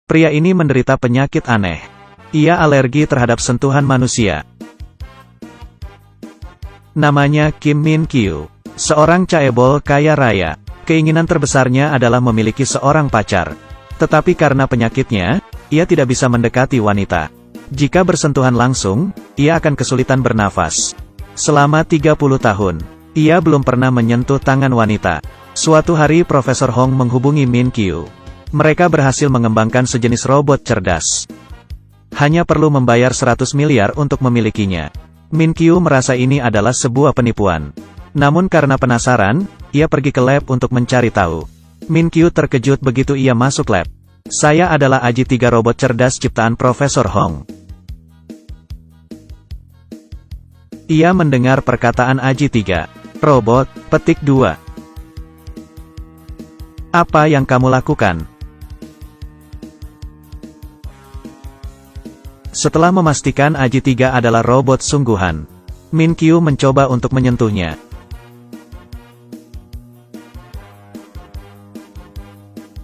Pria ini menderita penyakit aneh. Ia alergi terhadap sentuhan manusia. Namanya Kim Min Kyu. Seorang chaebol kaya raya. Keinginan terbesarnya adalah memiliki seorang pacar. Tetapi karena penyakitnya, ia tidak bisa mendekati wanita. Jika bersentuhan langsung, ia akan kesulitan bernafas. Selama 30 tahun, ia belum pernah menyentuh tangan wanita. Suatu hari Profesor Hong menghubungi Min Kyu. Mereka berhasil mengembangkan sejenis robot cerdas. Hanya perlu membayar 100 miliar untuk memilikinya. Min Kyu merasa ini adalah sebuah penipuan. Namun karena penasaran, ia pergi ke lab untuk mencari tahu. Min Kyu terkejut begitu ia masuk lab. Saya adalah AJ3 robot cerdas ciptaan Profesor Hong. Ia mendengar perkataan AJ3. Robot, petik 2. Apa yang kamu lakukan? Setelah memastikan AJ3 adalah robot sungguhan, Min Kyu mencoba untuk menyentuhnya.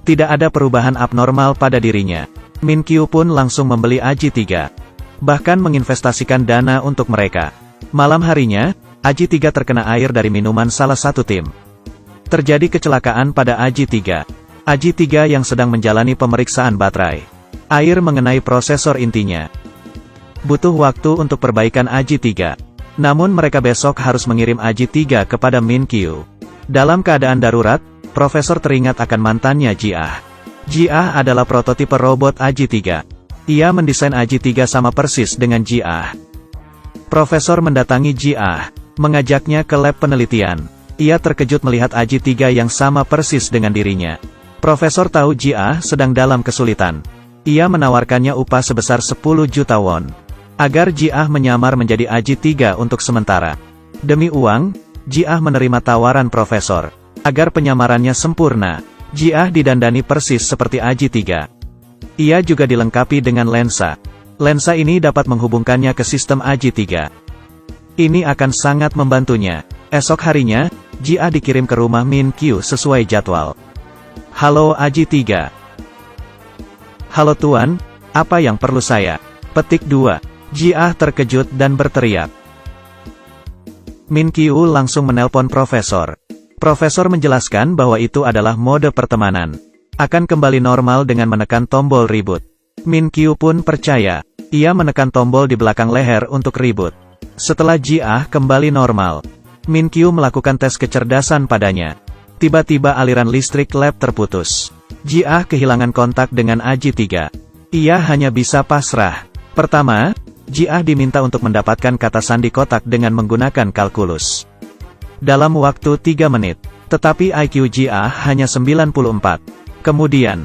Tidak ada perubahan abnormal pada dirinya. Min Kyu pun langsung membeli AJ3. Bahkan menginvestasikan dana untuk mereka. Malam harinya, AJ3 terkena air dari minuman salah satu tim. Terjadi kecelakaan pada AJ3. AJ3 yang sedang menjalani pemeriksaan baterai. Air mengenai prosesor intinya. Butuh waktu untuk perbaikan AJ3. Namun mereka besok harus mengirim AJ3 kepada Min Kyu. Dalam keadaan darurat, Profesor teringat akan mantannya Ji-ah. Ji-ah adalah prototipe robot AJ3. Ia mendesain AJ3 sama persis dengan Ji-ah. Profesor mendatangi Ji-ah, mengajaknya ke lab penelitian. Ia terkejut melihat AJ3 yang sama persis dengan dirinya. Profesor tahu Ji-ah sedang dalam kesulitan. Ia menawarkannya upah sebesar 10 juta won. Agar Ji-ah menyamar menjadi AJ3 untuk sementara. Demi uang, Ji-ah menerima tawaran Profesor. Agar penyamarannya sempurna, Ji-ah didandani persis seperti AJ3. Ia juga dilengkapi dengan lensa. Lensa ini dapat menghubungkannya ke sistem AJ3. Ini akan sangat membantunya. Esok harinya, Ji-ah dikirim ke rumah Min Kyu sesuai jadwal. Halo AJ3. Halo Tuan, apa yang perlu saya? Petik 2. Ji-ah terkejut dan berteriak. Min Kyu langsung menelpon Profesor. Profesor menjelaskan bahwa itu adalah mode pertemanan. Akan kembali normal dengan menekan tombol reboot. Min Kyu pun percaya. Ia menekan tombol di belakang leher untuk reboot. Setelah Ji-ah kembali normal, Min Kyu melakukan tes kecerdasan padanya. Tiba-tiba aliran listrik lab terputus. Ji-ah kehilangan kontak dengan AJ3. Ia hanya bisa pasrah. Pertama, Ji-ah diminta untuk mendapatkan kata sandi kotak dengan menggunakan kalkulus. Dalam waktu 3 menit. Tetapi IQ Ji-ah hanya 94. Kemudian,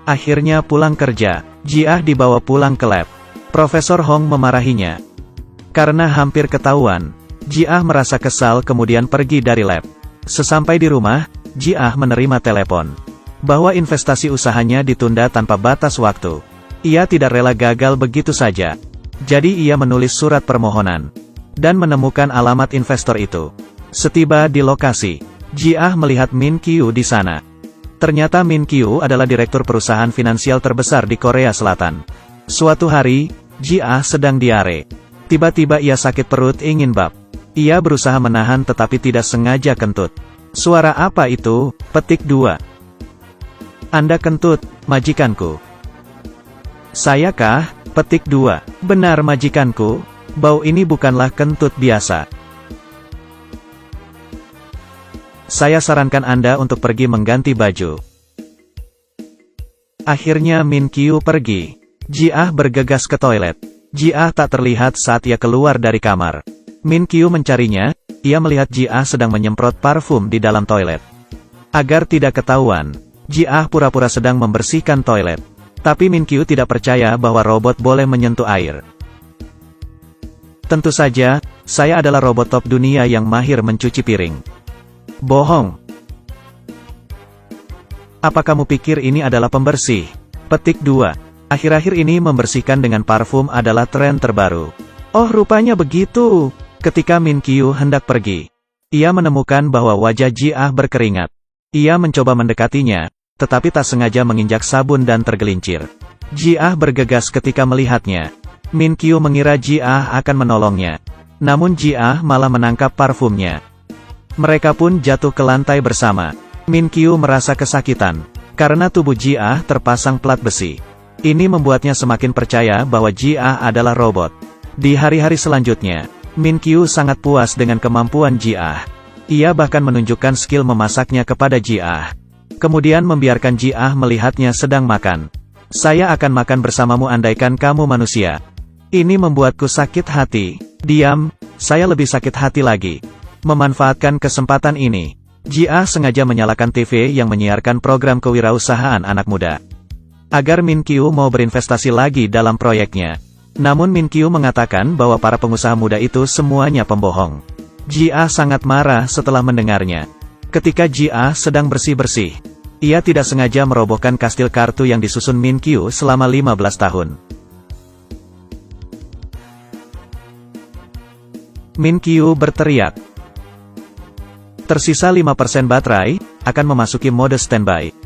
akhirnya pulang kerja. Ji-ah dibawa pulang ke lab. Profesor Hong memarahinya. Karena hampir ketahuan, Ji-ah merasa kesal kemudian pergi dari lab. Sesampai di rumah, Ji-ah menerima telepon. Bahwa investasi usahanya ditunda tanpa batas waktu. Ia tidak rela gagal begitu saja. Jadi ia menulis surat permohonan. Dan menemukan alamat investor itu. Setiba di lokasi, Ji-ah melihat Min Kyu di sana. Ternyata Min Kyu adalah direktur perusahaan finansial terbesar di Korea Selatan. Suatu hari, Ji-ah sedang diare. Tiba-tiba ia sakit perut ingin bab. Ia berusaha menahan tetapi tidak sengaja kentut. Suara apa itu? Petik 2. Anda kentut, majikanku. Saya kah? Petik 2. Benar majikanku. Bau ini bukanlah kentut biasa. Saya sarankan Anda untuk pergi mengganti baju. Akhirnya Min Kyu pergi. Ji-ah bergegas ke toilet. Ji-ah tak terlihat saat ia keluar dari kamar. Min Kyu mencarinya, ia melihat Ji-ah sedang menyemprot parfum di dalam toilet. Agar tidak ketahuan, Ji-ah pura-pura sedang membersihkan toilet. Tapi Min Kyu tidak percaya bahwa robot boleh menyentuh air. Tentu saja, saya adalah robot top dunia yang mahir mencuci piring. Bohong. Apa kamu pikir ini adalah pembersih? Petik 2. Akhir-akhir ini membersihkan dengan parfum adalah tren terbaru. Oh rupanya begitu. Ketika Min Kyu hendak pergi, ia menemukan bahwa wajah Ji-ah berkeringat. Ia mencoba mendekatinya, tetapi tak sengaja menginjak sabun dan tergelincir. Ji-ah bergegas ketika melihatnya. Min Kyu mengira Ji-ah akan menolongnya. Namun Ji-ah malah menangkap parfumnya. Mereka pun jatuh ke lantai bersama. Min Kyu merasa kesakitan, karena tubuh Ji-ah terpasang plat besi. Ini membuatnya semakin percaya bahwa Ji-ah adalah robot. Di hari-hari selanjutnya, Min Kyu sangat puas dengan kemampuan Ji-ah. Ia bahkan menunjukkan skill memasaknya kepada Ji-ah. Kemudian membiarkan Ji-ah melihatnya sedang makan. Saya akan makan bersamamu andaikan kamu manusia. Ini membuatku sakit hati. Diam, saya lebih sakit hati lagi. Memanfaatkan kesempatan ini, Ji-ah sengaja menyalakan TV yang menyiarkan program kewirausahaan anak muda. Agar Min Kyu mau berinvestasi lagi dalam proyeknya. Namun Min Kyu mengatakan bahwa para pengusaha muda itu semuanya pembohong. Ji-ah sangat marah setelah mendengarnya. Ketika Ji-ah sedang bersih-bersih, ia tidak sengaja merobohkan kastil kartu yang disusun Min Kyu selama 15 tahun. Min Kyu berteriak. Tersisa 5% baterai, akan memasuki mode standby.